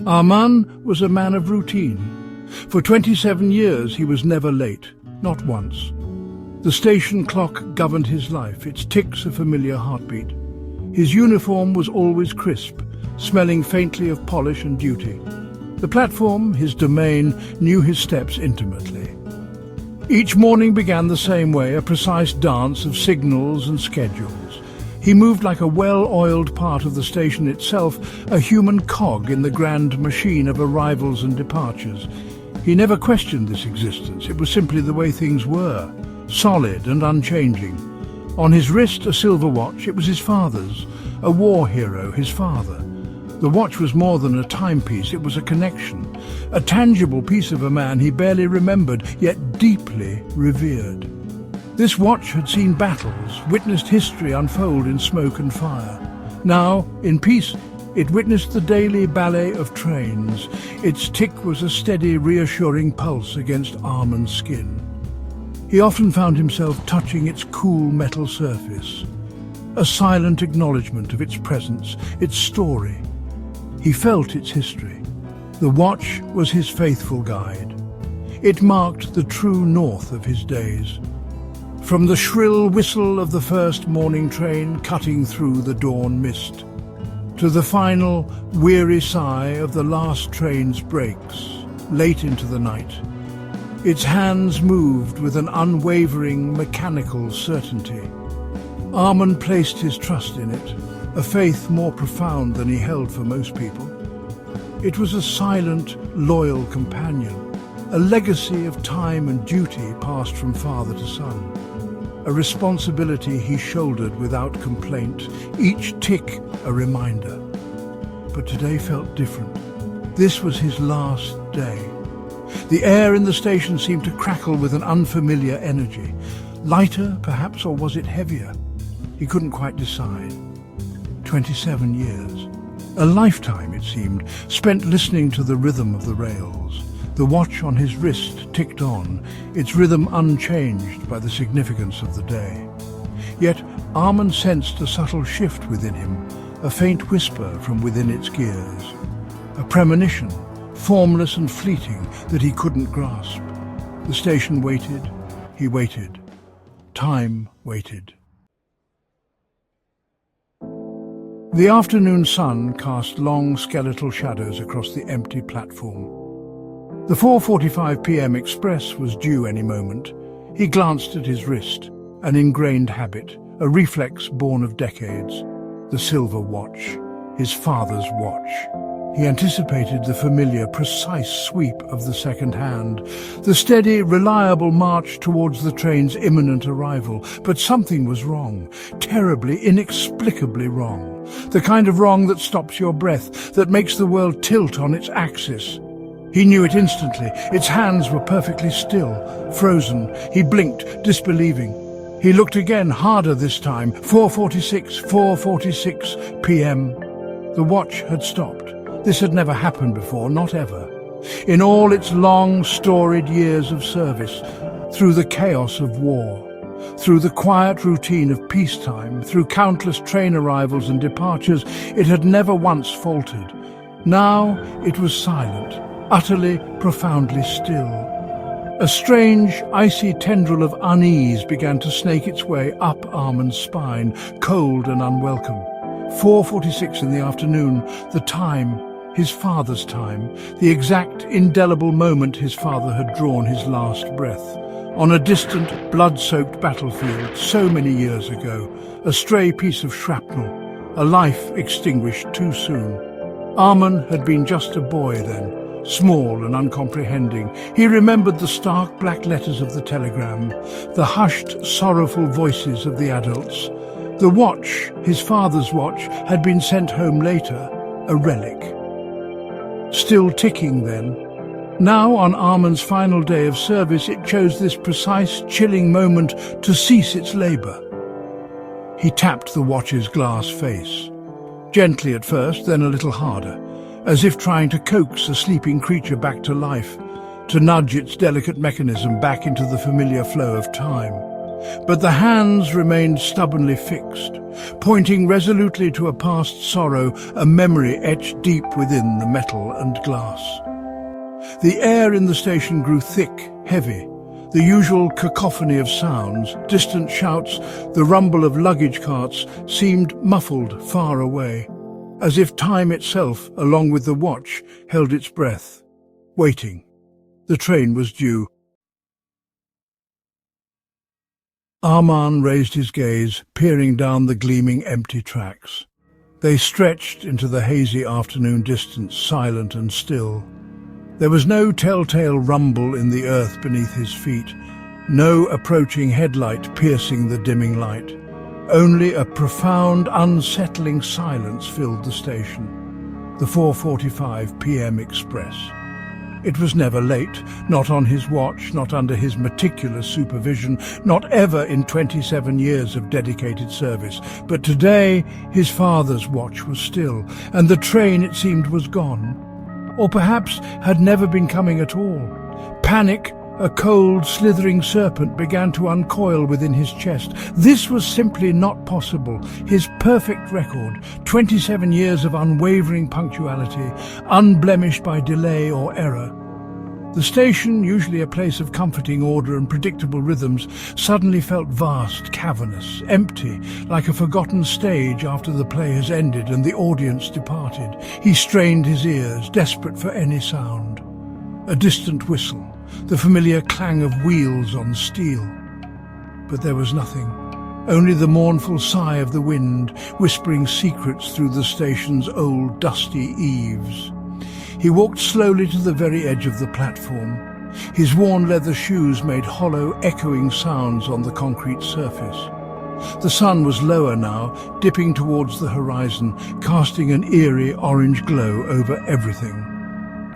Arman was a man of routine. For 27 years he was never late, not once. The station clock governed his life, its ticks a familiar heartbeat. His uniform was always crisp, smelling faintly of polish and duty. The platform, his domain, knew his steps intimately. Each morning began the same way, a precise dance of signals and schedules. He moved like a well-oiled part of the station itself, a human cog in the grand machine of arrivals and departures. He never questioned this existence. It was simply the way things were, solid and unchanging. On his wrist, a silver watch. It was his father's, a war hero, his father. The watch was more than a timepiece, it was a connection, a tangible piece of a man he barely remembered, yet deeply revered. This watch had seen battles, witnessed history unfold in smoke and fire. Now, in peace, it witnessed the daily ballet of trains. Its tick was a steady, reassuring pulse against arm and skin. He often found himself touching its cool metal surface, a silent acknowledgement of its presence, its story. He felt its history. The watch was his faithful guide. It marked the true north of his days. From the shrill whistle of the first morning train cutting through the dawn mist, to the final weary sigh of the last train's brakes, late into the night, its hands moved with an unwavering, mechanical certainty. Arman placed his trust in it, a faith more profound than he held for most people. It was a silent, loyal companion, a legacy of time and duty passed from father to son. A responsibility he shouldered without complaint, each tick a reminder. But today felt different. This was his last day. The air in the station seemed to crackle with an unfamiliar energy. Lighter, perhaps, or was it heavier? He couldn't quite decide. 27 years. A lifetime, it seemed, spent listening to the rhythm of the rails. The watch on his wrist ticked on, its rhythm unchanged by the significance of the day. Yet Arman sensed a subtle shift within him, a faint whisper from within its gears. A premonition, formless and fleeting, that he couldn't grasp. The station waited, he waited. Time waited. The afternoon sun cast long skeletal shadows across the empty platform. The 4:45 p.m. express was due any moment. He glanced at his wrist, an ingrained habit, a reflex born of decades. The silver watch, his father's watch. He anticipated the familiar, precise sweep of the second hand, the steady, reliable march towards the train's imminent arrival. But something was wrong, terribly, inexplicably wrong. The kind of wrong that stops your breath, that makes the world tilt on its axis. He knew it instantly. Its hands were perfectly still, frozen. He blinked, disbelieving. He looked again, harder this time. 4:46 p.m. The watch had stopped. This had never happened before, not ever. In all its long, storied years of service, through the chaos of war, through the quiet routine of peacetime, through countless train arrivals and departures, it had never once faltered. Now it was silent, utterly, profoundly still. A strange, icy tendril of unease began to snake its way up Arman's spine, cold and unwelcome. 4:46 in the afternoon, the time, his father's time, the exact, indelible moment his father had drawn his last breath. On a distant, blood-soaked battlefield so many years ago, a stray piece of shrapnel, a life extinguished too soon. Arman had been just a boy then, small and uncomprehending. He remembered the stark black letters of the telegram, the hushed, sorrowful voices of the adults. The watch, his father's watch, had been sent home later, a relic. Still ticking then. Now, on Arman's final day of service, it chose this precise, chilling moment to cease its labour. He tapped the watch's glass face. Gently at first, then a little harder, as if trying to coax a sleeping creature back to life, to nudge its delicate mechanism back into the familiar flow of time. But the hands remained stubbornly fixed, pointing resolutely to a past sorrow, a memory etched deep within the metal and glass. The air in the station grew thick, heavy. The usual cacophony of sounds, distant shouts, the rumble of luggage carts seemed muffled far away, as if time itself, along with the watch, held its breath, waiting. The train was due. Arman raised his gaze, peering down the gleaming empty tracks. They stretched into the hazy afternoon distance, silent and still. There was no telltale rumble in the earth beneath his feet, no approaching headlight piercing the dimming light. Only a profound, unsettling silence filled the station. The 4:45 p.m. express. It was never late, not on his watch, not under his meticulous supervision, not ever in 27 years of dedicated service. But today, his father's watch was still, and the train, it seemed, was gone. Or perhaps had never been coming at all. Panic, a cold, slithering serpent, began to uncoil within his chest. This was simply not possible. His perfect record, 27 years of unwavering punctuality, unblemished by delay or error. The station, usually a place of comforting order and predictable rhythms, suddenly felt vast, cavernous, empty, like a forgotten stage after the play has ended and the audience departed. He strained his ears, desperate for any sound. A distant whistle, the familiar clang of wheels on steel. But there was nothing, only the mournful sigh of the wind, whispering secrets through the station's old dusty eaves. He walked slowly to the very edge of the platform. His worn leather shoes made hollow, echoing sounds on the concrete surface. The sun was lower now, dipping towards the horizon, casting an eerie orange glow over everything.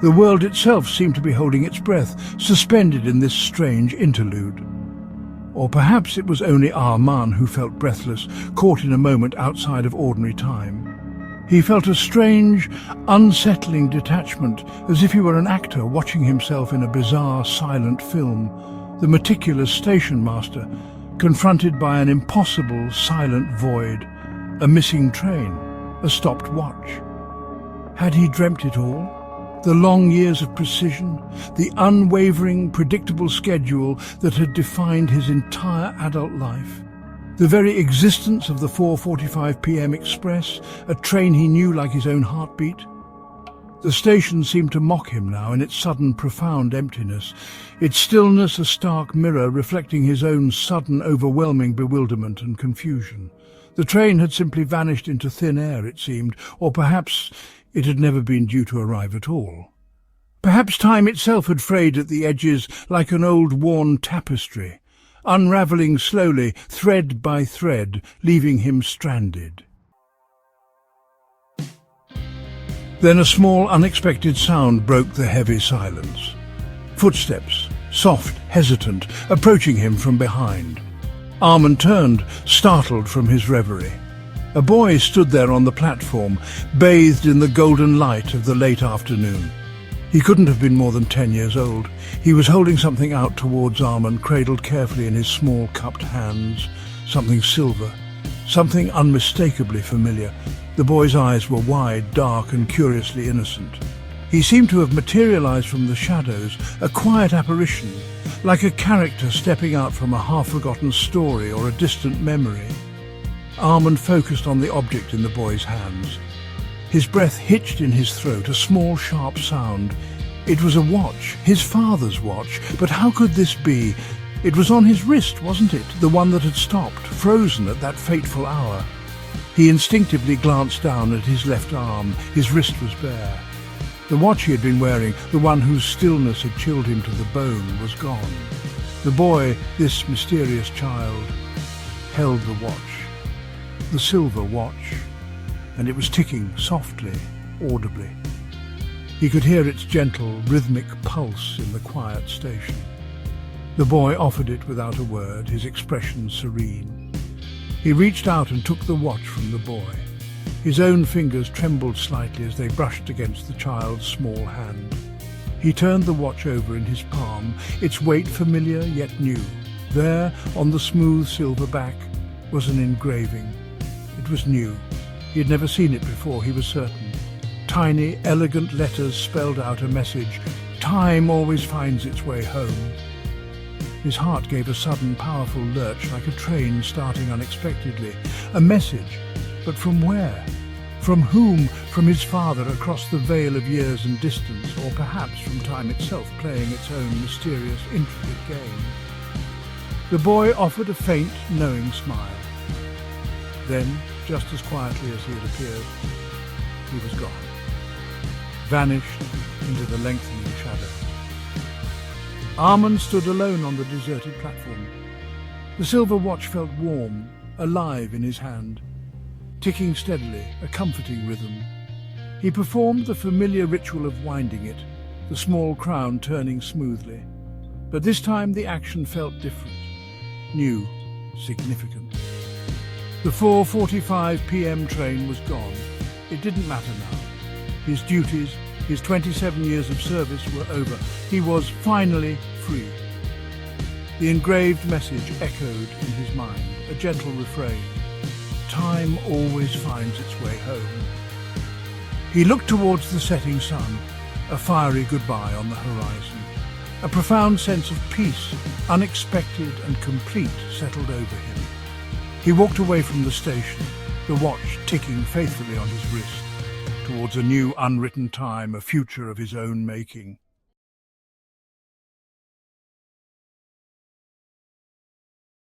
The world itself seemed to be holding its breath, suspended in this strange interlude. Or perhaps it was only Arman who felt breathless, caught in a moment outside of ordinary time. He felt a strange, unsettling detachment, as if he were an actor watching himself in a bizarre, silent film, the meticulous station master, confronted by an impossible, silent void, a missing train, a stopped watch. Had he dreamt it all? The long years of precision, the unwavering, predictable schedule that had defined his entire adult life. The very existence of the 4:45 p.m. express, a train he knew like his own heartbeat. The station seemed to mock him now in its sudden, profound emptiness, its stillness a stark mirror reflecting his own sudden, overwhelming bewilderment and confusion. The train had simply vanished into thin air, it seemed, or perhaps it had never been due to arrive at all. Perhaps time itself had frayed at the edges like an old worn tapestry, unravelling slowly, thread by thread, leaving him stranded. Then a small, unexpected sound broke the heavy silence. Footsteps, soft, hesitant, approaching him from behind. Arman turned, startled from his reverie. A boy stood there on the platform, bathed in the golden light of the late afternoon. He couldn't have been more than 10 years old. He was holding something out towards Arman, cradled carefully in his small cupped hands. Something silver, something unmistakably familiar. The boy's eyes were wide, dark and curiously innocent. He seemed to have materialized from the shadows, a quiet apparition, like a character stepping out from a half-forgotten story or a distant memory. Arman focused on the object in the boy's hands. His breath hitched in his throat, a small, sharp sound. It was a watch, his father's watch, but how could this be? It was on his wrist, wasn't it? The one that had stopped, frozen at that fateful hour. He instinctively glanced down at his left arm. His wrist was bare. The watch he had been wearing, the one whose stillness had chilled him to the bone, was gone. The boy, this mysterious child, held the watch, the silver watch, and it was ticking softly, audibly. He could hear its gentle, rhythmic pulse in the quiet station. The boy offered it without a word, his expression serene. He reached out and took the watch from the boy. His own fingers trembled slightly as they brushed against the child's small hand. He turned the watch over in his palm, its weight familiar yet new. There, on the smooth silver back, was an engraving. It was new. He had never seen it before, he was certain. Tiny, elegant letters spelled out a message. Time always finds its way home. His heart gave a sudden, powerful lurch, like a train starting unexpectedly. A message, but from where? From whom? From his father across the veil of years and distance, or perhaps from time itself playing its own mysterious, intricate game. The boy offered a faint, knowing smile. Then, just as quietly as he had appeared, he was gone, vanished into the lengthening shadow. Armand stood alone on the deserted platform. The silver watch felt warm, alive in his hand, ticking steadily, a comforting rhythm. He performed the familiar ritual of winding it, the small crown turning smoothly. But this time the action felt different, new, significant. The 4:45 p.m. train was gone. It didn't matter now. His duties, his 27 years of service were over. He was finally free. The engraved message echoed in his mind, a gentle refrain. Time always finds its way home. He looked towards the setting sun, a fiery goodbye on the horizon. A profound sense of peace, unexpected and complete, settled over him. He walked away from the station, the watch ticking faithfully on his wrist, towards a new unwritten time, a future of his own making.